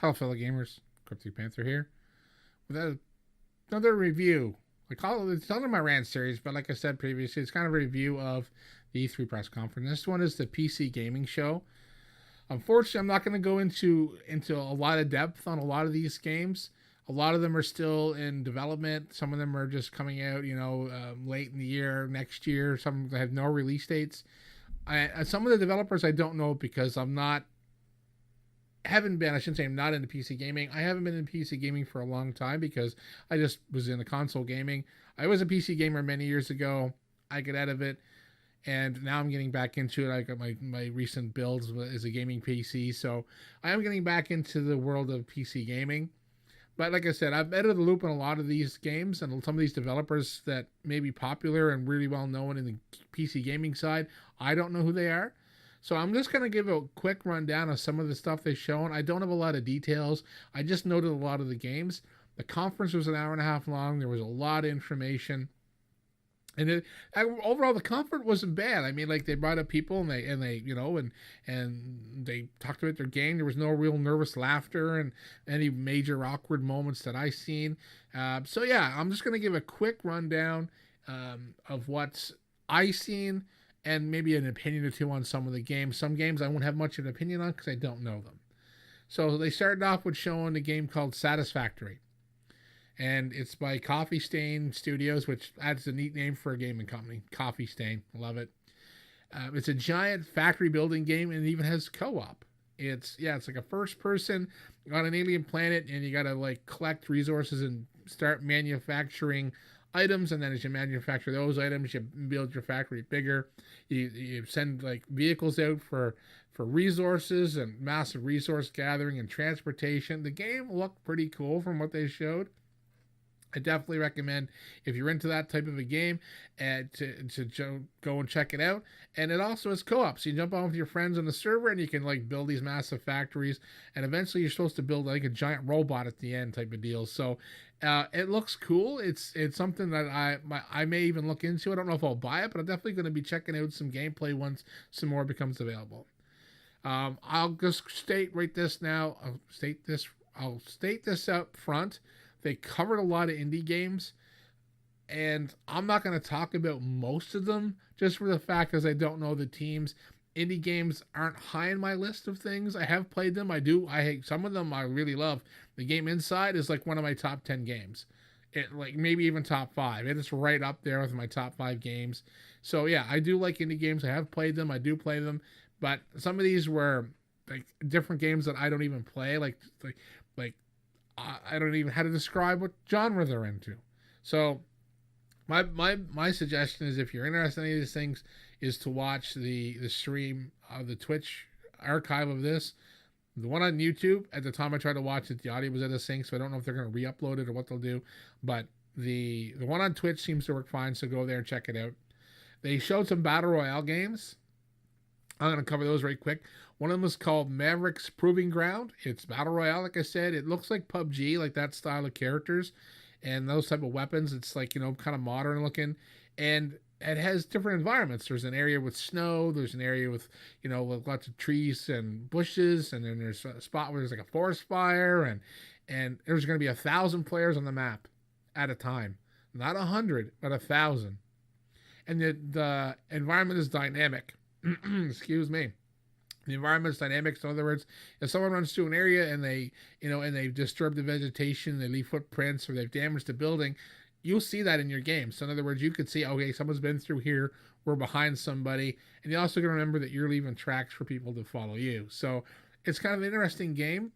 Hello, fellow gamers. Cryptic Panther here with another review. It's under my Rant series, but like I said previously, it's kind of a review of the E3 press conference. This one is the PC gaming show. Unfortunately, I'm not going to go into a lot of depth on a lot of these games. A lot of them are still in development. Some of them are just coming out, late in the year, next year. Some have no release dates. Some of the developers I don't know because I shouldn't say I'm not into PC gaming. I haven't been in PC gaming for a long time because I just was in the console gaming. I was a PC gamer many years ago. I got out of it, and now I'm getting back into it. I got my recent builds as a gaming PC, so I am getting back into the world of PC gaming. But like I said, I've been out of the loop on a lot of these games, and some of these developers that may be popular and really well known in the PC gaming side, I don't know who they are. So I'm just going to give a quick rundown of some of the stuff they've shown. I don't have a lot of details. I just noted a lot of the games. The conference was an hour and a half long. There was a lot of information. And overall, the conference wasn't bad. I mean, like they brought up people and they talked about their game. There was no real nervous laughter and any major awkward moments that I seen. So yeah, I'm just gonna give a quick rundown of what I seen and maybe an opinion or two on some of the games. Some games I won't have much of an opinion on because I don't know them. So they started off with showing a game called Satisfactory. And it's by Coffee Stain Studios, which adds a neat name for a gaming company. Coffee Stain, love it. It's a giant factory building game, and it even has co-op. It's like a first person on an alien planet, and you gotta like collect resources and start manufacturing items. And then as you manufacture those items, you build your factory bigger. You send like vehicles out for resources and massive resource gathering and transportation. The game looked pretty cool from what they showed. I definitely recommend if you're into that type of a game to go and check it out. And it also has co-op, so you jump on with your friends on the server and you can like build these massive factories. And eventually you're supposed to build like a giant robot at the end type of deal. So it looks cool. It's something that I may even look into. I don't know if I'll buy it, but I'm definitely going to be checking out some gameplay once some more becomes available. I'll just state right this now. I'll state this up front. They covered a lot of indie games, and I'm not going to talk about most of them just for the fact as I don't know the teams. Indie games aren't high in my list of things. I have played them. Some of them I really love. The game Inside is like one of my top 10 games. It like maybe even top 5. It is right up there with my top 5 games. So yeah, I do like indie games. I have played them. I do play them, but some of these were like different games that I don't even play. Like I don't even know how to describe what genre they're into. So my suggestion is if you're interested in any of these things is to watch the stream of the Twitch archive of this. The one on YouTube, at the time I tried to watch it, the audio was out of sync, so I don't know if they're going to re-upload it or what they'll do. But the one on Twitch seems to work fine, so go there and check it out. They showed some Battle Royale games. I'm going to cover those right quick. One of them is called Mavericks Proving Ground. It's Battle Royale, like I said. It looks like PUBG, like that style of characters and those type of weapons. It's like, kind of modern looking. And it has different environments. There's an area with snow. There's an area with, with lots of trees and bushes. And then there's a spot where there's like a forest fire. And there's going to be 1,000 players on the map at a time. Not 100, but 1,000. And the environment is dynamic. Excuse me. The environment's dynamics. In other words, if someone runs through an area and they've disturbed the vegetation, they leave footprints or they've damaged the building, you'll see that in your game. So in other words, you could see, okay, someone's been through here, we're behind somebody, and you also can remember that you're leaving tracks for people to follow you. So it's kind of an interesting game.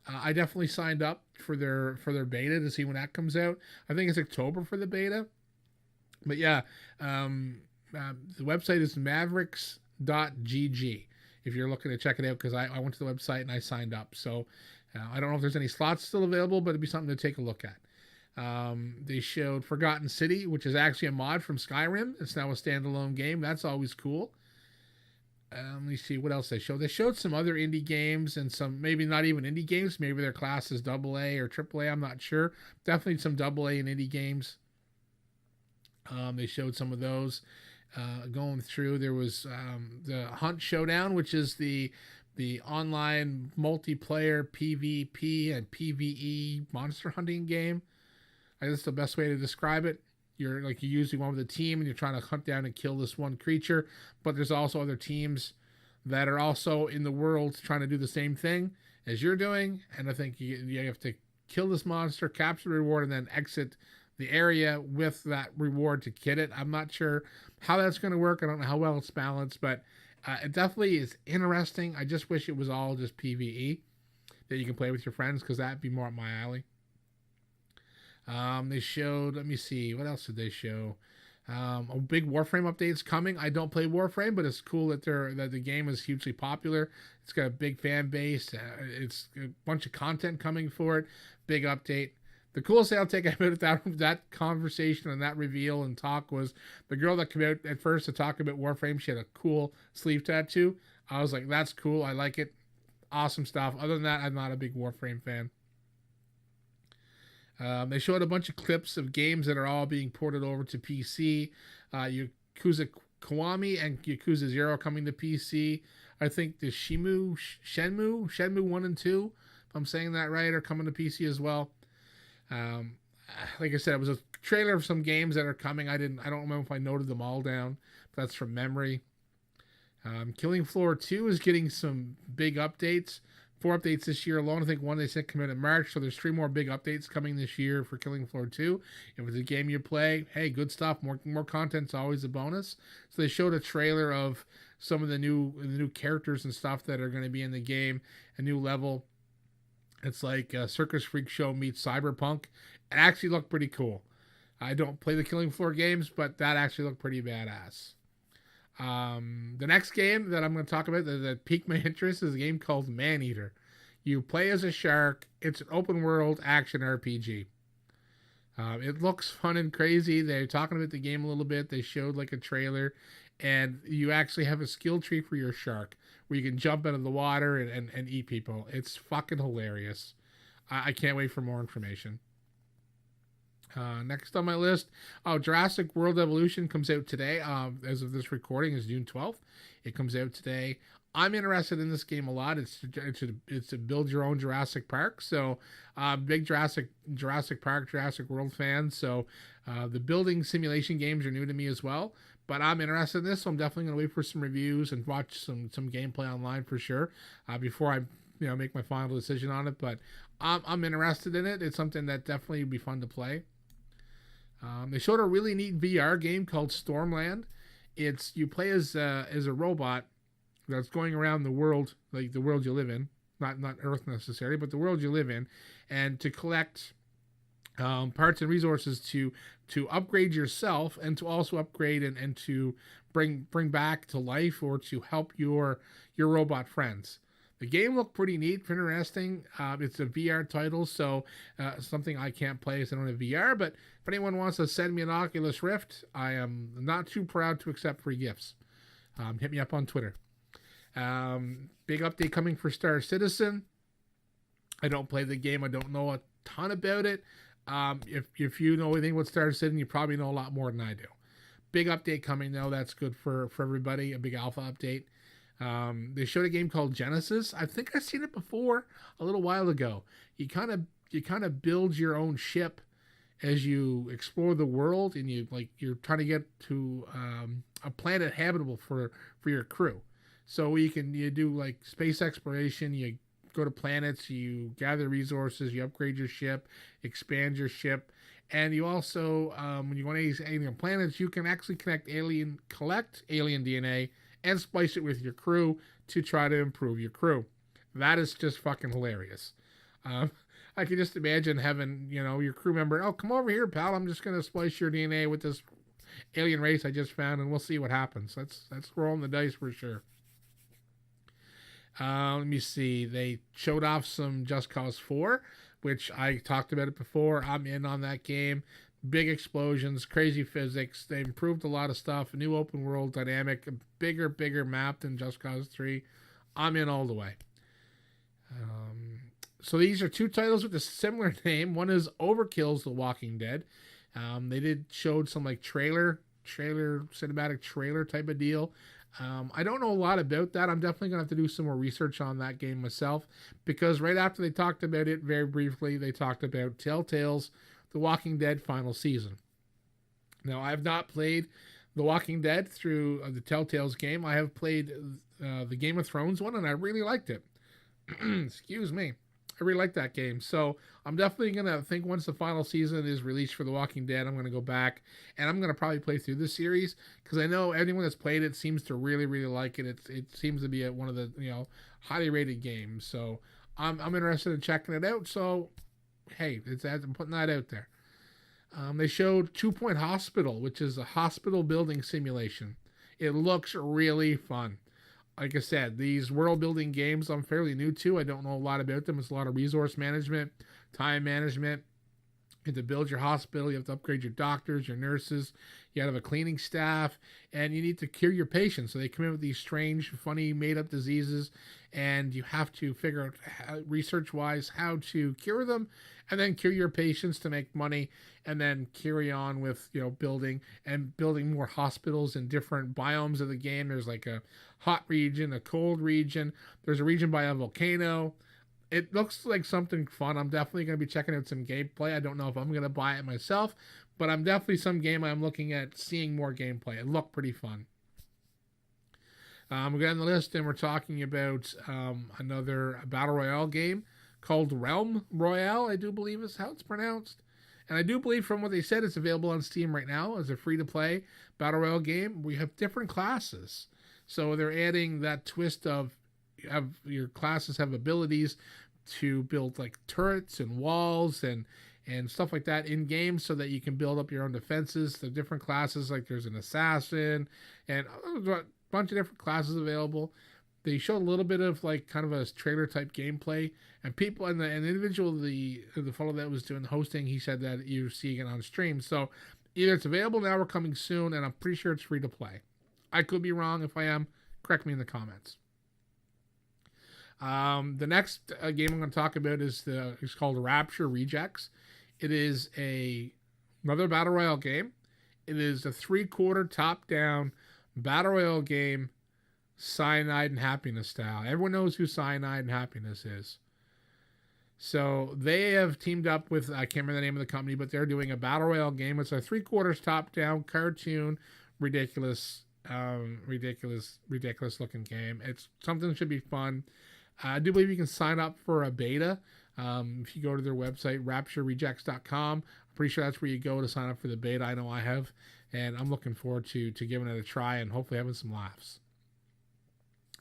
I definitely signed up for their beta to see when that comes out. I think it's October for the beta. But yeah, the website is mavericks.gg. If you're looking to check it out, because I went to the website and I signed up. So I don't know if there's any slots still available, but it'd be something to take a look at. They showed Forgotten City, which is actually a mod from Skyrim. It's now a standalone game. That's always cool. Let me see what else they showed. They showed some other indie games and some maybe not even indie games. Maybe their class is AA or AAA. I'm not sure. Definitely some AA and indie games. They showed some of those. Going through, there was the Hunt Showdown, which is the the online multiplayer PvP and PvE monster hunting game. I guess that's the best way to describe it. You're usually one with a team and you're trying to hunt down and kill this one creature, but there's also other teams that are also in the world trying to do the same thing as you're doing. And I think you have to kill this monster, capture the reward, and then exit the area with that reward to get it. I'm not sure how that's going to work. I don't know how well it's balanced, but it definitely is interesting. I just wish it was all just PvE that you can play with your friends, because that'd be more up my alley. They showed, let me see, what else did they show? A big Warframe update's coming. I don't play Warframe, but it's cool that the game is hugely popular. It's got a big fan base. It's a bunch of content coming for it. Big update. The coolest thing I'll take out of that conversation and that reveal and talk was the girl that came out at first to talk about Warframe. She had a cool sleeve tattoo. I was like, that's cool. I like it. Awesome stuff. Other than that, I'm not a big Warframe fan. They showed a bunch of clips of games that are all being ported over to PC. Yakuza Kiwami and Yakuza 0 coming to PC. I think the Shenmue 1 and 2, if I'm saying that right, are coming to PC as well. Like I said, it was a trailer of some games that are coming. I don't remember if I noted them all down, but that's from memory. Killing Floor 2 is getting some big updates. 4 updates this year alone. I think one they said come out in March, so there's 3 more big updates coming this year for Killing Floor 2. If it's a game you play, hey, good stuff. More content's always a bonus. So they showed a trailer of some of the new characters and stuff that are going to be in the game, a new level. It's like a Circus Freak Show meets Cyberpunk. It actually looked pretty cool. I don't play the Killing Floor games, but that actually looked pretty badass. The next game that I'm going to talk about that piqued my interest is a game called Maneater. You play as a shark. It's an open world action RPG. It looks fun and crazy. They're talking about the game a little bit. They showed like a trailer, and you actually have a skill tree for your shark where you can jump out of the water and eat people. It's fucking hilarious. I can't wait for more information. Next on my list, Jurassic World Evolution comes out today. As of this recording, is June 12th. It comes out today. I'm interested in this game a lot. It's to build your own Jurassic Park. So, big Jurassic Park, Jurassic World fan. So, the building simulation games are new to me as well. But I'm interested in this, so I'm definitely going to wait for some reviews and watch some gameplay online for sure before I make my final decision on it. But I'm interested in it. It's something that definitely would be fun to play. They showed a really neat VR game called Stormland. You play as a robot that's going around the world, like the world you live in, not Earth necessarily, but the world you live in, and to collect parts and resources to upgrade yourself, and to also upgrade and to bring back to life or to help your robot friends. The game looked pretty neat, interesting. It's a VR title, so something I can't play as I don't have VR. But if anyone wants to send me an Oculus Rift, I am not too proud to accept free gifts. Hit me up on Twitter. Big update coming for Star Citizen. I don't play the game. I don't know a ton about it. If you know anything about Star Citizen, you probably know a lot more than I do. Big update coming though. That's good for everybody. A big alpha update. They showed a game called Genesis. I think I've seen it before a little while ago. You kind of build your own ship as you explore the world, and you're trying to get to a planet habitable for your crew. So you do like space exploration. You go to planets. You gather resources. You upgrade your ship, expand your ship, and you also when you go to these alien planets, you can actually collect alien DNA and splice it with your crew to try to improve your crew. That is just fucking hilarious. I can just imagine having, your crew member, oh, come over here, pal. I'm just going to splice your DNA with this alien race I just found, and we'll see what happens. That's rolling the dice for sure. Let me see. They showed off some Just Cause 4, which I talked about it before. I'm in on that game. Big explosions, crazy physics. They improved a lot of stuff. A new open world dynamic, a bigger map than Just Cause 3. I'm in all the way. So these are 2 titles with a similar name. One is Overkill's The Walking Dead. They showed some like cinematic trailer type of deal. I don't know a lot about that. I'm definitely going to have to do some more research on that game myself, because right after they talked about it very briefly, they talked about Telltale's The Walking Dead final season. Now, I have not played The Walking Dead through the Telltale's game. I have played the Game of Thrones one, and I really liked it. Excuse me. I really like that game. So I'm definitely going to think once the final season is released for The Walking Dead, I'm going to go back and I'm going to probably play through the series, because I know anyone that's played it seems to really, really like it. It seems to be one of the, highly rated games. So I'm interested in checking it out. So, hey, I'm putting that out there. They showed 2 Point Hospital, which is a hospital building simulation. It looks really fun. Like I said, these world building games I'm fairly new to. I don't know a lot about them. It's a lot of resource management, time management. You have to build your hospital. You have to upgrade your doctors, your nurses. You have a cleaning staff, and you need to cure your patients. So they come in with these strange, funny, made-up diseases, and you have to figure out research-wise how to cure them, and then cure your patients to make money, and then carry on with building more hospitals in different biomes of the game. There's like a hot region, a cold region. There's a region by a volcano. It looks like something fun. I'm definitely going to be checking out some gameplay. I don't know if I'm going to buy it myself, but I'm definitely some game I'm looking at seeing more gameplay. It looked pretty fun. We're getting the list, and we're talking about another Battle Royale game called Royale, I do believe is how it's pronounced. And I do believe from what they said, it's available on Steam right now as a free-to-play Battle Royale game. We have different classes. So they're adding that twist of your classes have abilities to build like turrets and walls and stuff like that in game, so that you can build up your own defenses. The different classes, like there's an assassin and a bunch of different classes available. They showed a little bit of like kind of a trailer type gameplay, and people and the individual the fellow that was doing the hosting, he said that you're seeing it on stream. So either it's available now or coming soon, and I'm pretty sure it's free to play. I could be wrong. If I am, correct me in the comments. The next game I'm going to talk about is called Rapture Rejects. It is another Battle Royale game. It is a 3/4 top-down Battle Royale game, Cyanide and Happiness style. Everyone knows who Cyanide and Happiness is. So they have teamed up with, I can't remember the name of the company, but they're doing a Battle Royale game. It's a 3/4 top-down cartoon, ridiculous looking game. It's something that should be fun. I do believe you can sign up for a beta. If you go to their website, rapturerejects.com, I'm pretty sure that's where you go to sign up for the beta. I know I have, and I'm looking forward to giving it a try and hopefully having some laughs.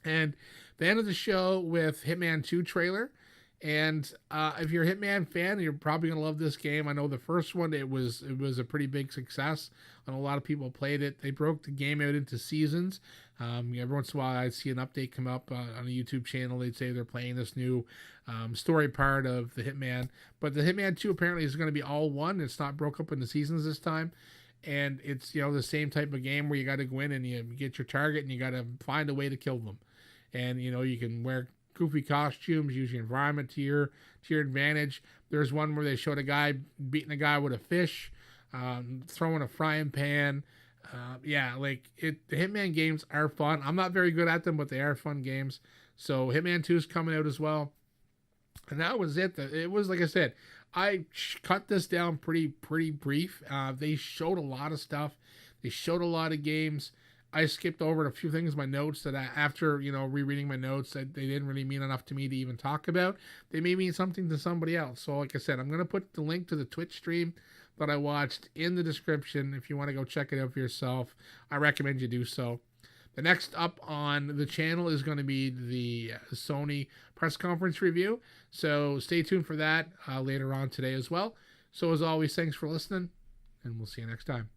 And they ended the show with Hitman 2 trailer. And if you're a Hitman fan, you're probably going to love this game. I know the first one, it was a pretty big success, and a lot of people played it. They broke the game out into seasons. Every once in a while, I'd see an update come up on a YouTube channel. They'd say they're playing this new story part of the Hitman. But the Hitman 2 apparently is going to be all one. It's not broke up into seasons this time. And it's the same type of game where you got to go in and you get your target and you got to find a way to kill them. And you can wear goofy costumes, use your environment to your advantage. There's one where they showed a guy beating a guy with a fish, throwing a frying pan. The Hitman games are fun. I'm not very good at them, but they are fun games. So Hitman 2 is coming out as well. And that was it. It was, like I said, I cut this down pretty brief. They showed a lot of stuff. They showed a lot of games. I skipped over a few things in my notes that after rereading my notes, that they didn't really mean enough to me to even talk about. They may mean something to somebody else. So like I said, I'm going to put the link to the Twitch stream that I watched in the description. If you want to go check it out for yourself, I recommend you do so. The next up on the channel is going to be the Sony press conference review. So stay tuned for that later on today as well. So as always, thanks for listening, and we'll see you next time.